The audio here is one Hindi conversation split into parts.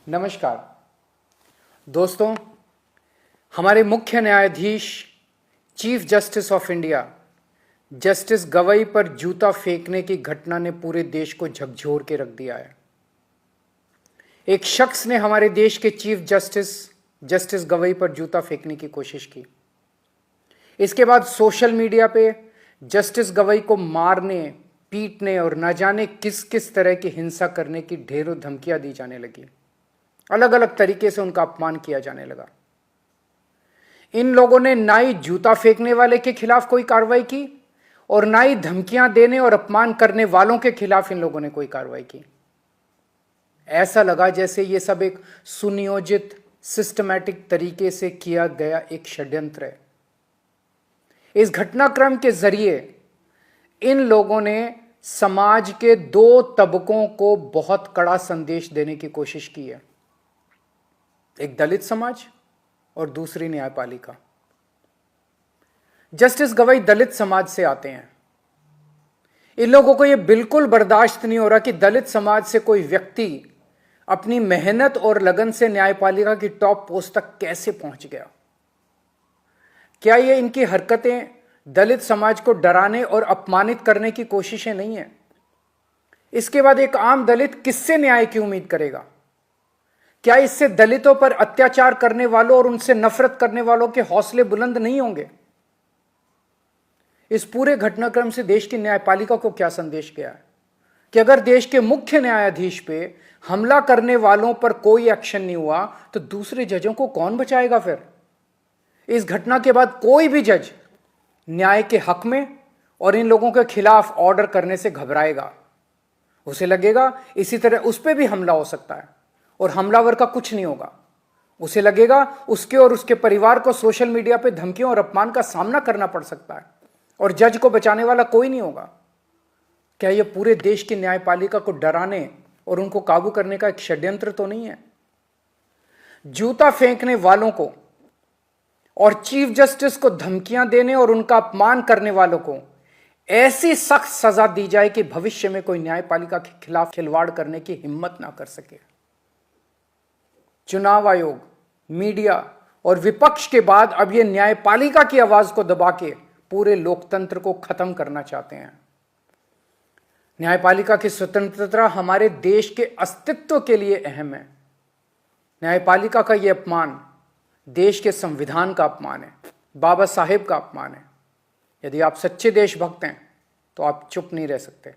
नमस्कार दोस्तों, हमारे मुख्य न्यायाधीश chief justice of India justice Gavai पर जूता फेंकने की घटना ने पूरे देश को झकझोर के रख दिया है। एक शख्स ने हमारे देश के चीफ जस्टिस गवई पर जूता फेंकने की कोशिश की। इसके बाद सोशल मीडिया पे जस्टिस गवई को मारने, पीटने और न जाने किस किस तरह की हिंसा करने की ढेरों धमकियां दी जाने लगी। अलग अलग तरीके से उनका अपमान किया जाने लगा। इन लोगों ने ना ही जूता फेंकने वाले के खिलाफ कोई कार्रवाई की और ना ही धमकियां देने और अपमान करने वालों के खिलाफ इन लोगों ने कोई कार्रवाई की। ऐसा लगा जैसे ये सब एक सुनियोजित, सिस्टमैटिक तरीके से किया गया एक षड्यंत्र है। इस घटनाक्रम के जरिए इन लोगों ने समाज के दो तबकों को बहुत कड़ा संदेश देने की कोशिश की है, एक दलित समाज और दूसरी न्यायपालिका। जस्टिस गवई दलित समाज से आते हैं। इन लोगों को यह बिल्कुल बर्दाश्त नहीं हो रहा कि दलित समाज से कोई व्यक्ति अपनी मेहनत और लगन से न्यायपालिका की टॉप पोस्ट तक कैसे पहुंच गया। क्या ये इनकी हरकतें दलित समाज को डराने और अपमानित करने की कोशिशें नहीं है? इसके बाद एक आम दलित किससे न्याय की उम्मीद करेगा? क्या इससे दलितों पर अत्याचार करने वालों और उनसे नफरत करने वालों के हौसले बुलंद नहीं होंगे? इस पूरे घटनाक्रम से देश की न्यायपालिका को क्या संदेश गया है कि अगर देश के मुख्य न्यायाधीश पे हमला करने वालों पर कोई एक्शन नहीं हुआ तो दूसरे जजों को कौन बचाएगा? फिर इस घटना के बाद कोई भी जज न्याय के हक में और इन लोगों के खिलाफ ऑर्डर करने से घबराएगा। उसे लगेगा इसी तरह उस पर भी हमला हो सकता है और हमलावर का कुछ नहीं होगा। उसे लगेगा उसके और उसके परिवार को सोशल मीडिया पे धमकियों और अपमान का सामना करना पड़ सकता है और जज को बचाने वाला कोई नहीं होगा। क्या यह पूरे देश की न्यायपालिका को डराने और उनको काबू करने का एक षड्यंत्र तो नहीं है? जूता फेंकने वालों को और चीफ जस्टिस को धमकियां देने और उनका अपमान करने वालों को ऐसी सख्त सजा दी जाए कि भविष्य में कोई न्यायपालिका के खिलाफ खिलवाड़ करने की हिम्मत ना कर सके। चुनाव आयोग, मीडिया और विपक्ष के बाद अब ये न्यायपालिका की आवाज को दबा के पूरे लोकतंत्र को खत्म करना चाहते हैं। न्यायपालिका की स्वतंत्रता हमारे देश के अस्तित्व के लिए अहम है। न्यायपालिका का यह अपमान देश के संविधान का अपमान है, बाबा साहेब का अपमान है। यदि आप सच्चे देशभक्त हैं तो आप चुप नहीं रह सकते।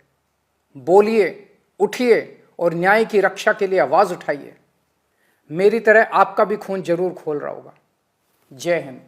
बोलिए, उठिए और न्याय की रक्षा के लिए आवाज उठाइए। मेरी तरह आपका भी खून जरूर खोल रहा होगा। जय हिंद।